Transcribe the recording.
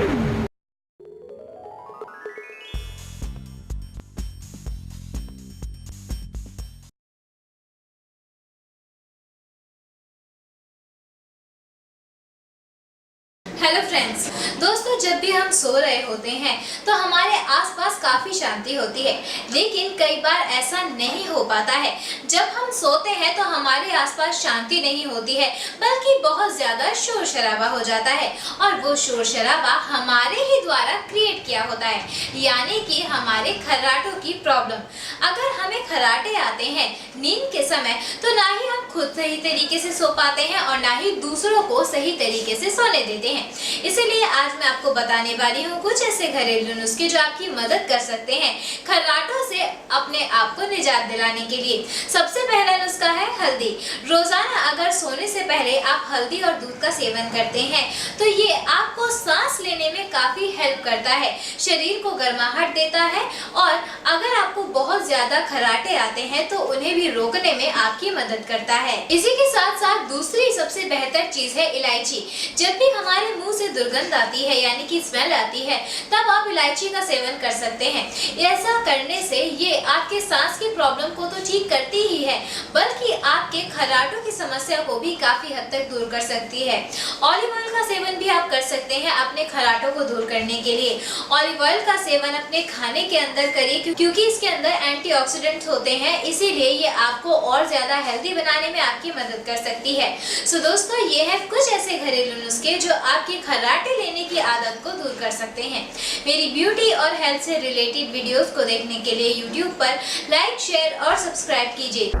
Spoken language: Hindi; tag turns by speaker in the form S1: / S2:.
S1: हेलो फ्रेंड्स, दोस्तों जब भी हम सो रहे होते हैं तो हमारे आसपास काफी शांति होती है, लेकिन कई बार ऐसा नहीं हो पाता है। जब हम सोते हैं तो हमारे आसपास शांति नहीं होती है, बल्कि बहुत ज्यादा शोर शराबा हो जाता है और वो शोर शराबा हमारे ही द्वारा क्रिएट किया होता है, यानी कि हमारे खर्राटों की प्रॉब्लम। अगर हमें खर्राटे आते हैं नींद के समय तो ना ही हम खुद सही तरीके से सो पाते हैं और ना ही दूसरों को सही तरीके से सोने देते हैं। इसीलिए आज मैं आपको बताने वाली हूँ कुछ ऐसे घरेलू नुस्खे जो आपकी मदद कर सकते हैं खर्राटों से अपने आप को निजात दिलाने के लिए। सबसे पहला नुस्खा है हल्दी। रोजाना अगर सोने से पहले आप हल्दी और दूध का सेवन करते हैं तो ये आपको सांस लेने में काफी हेल्प करता है, शरीर को गर्माहट देता है और अगर आपको बहुत ज्यादा खर्राटे आते हैं तो उन्हें भी रोकने में आपकी मदद करता है। इसी के साथ साथ दूसरी सबसे बेहतर चीज है इलायची। जब भी हमारे मुंह से दुर्गंध आती है यानी कि स्मेल आती है, तब आप इलायची का सेवन कर सकते हैं। ऐसा करने से ये आपके सांस की प्रॉब्लम को तो ठीक करती ही है, बल्कि आपके खर्राटों की समस्या को भी काफी हद तक दूर कर सकती है। ऑलिव ऑयल का सेवन भी आप कर सकते हैं अपने खर्राटों को दूर करने के लिए। ऑलिव ऑयल का सेवन अपने खाने के अंदर करिए, क्योंकि इसके अंदर एंटीऑक्सीडेंट्स होते हैं, इसीलिए ये आपको और ज्यादा हेल्दी बनाने में आपकी मदद कर सकती है। सो दोस्तों, ये है कुछ ऐसे घरेलू नुस्खे जो आपके खर्राटे लेने की आदत को दूर कर सकते हैं। मेरी ब्यूटी और हेल्थ से रिलेटेड वीडियोस को देखने के लिए यूट्यूब पर लाइक, शेयर और सब्सक्राइब कीजिए।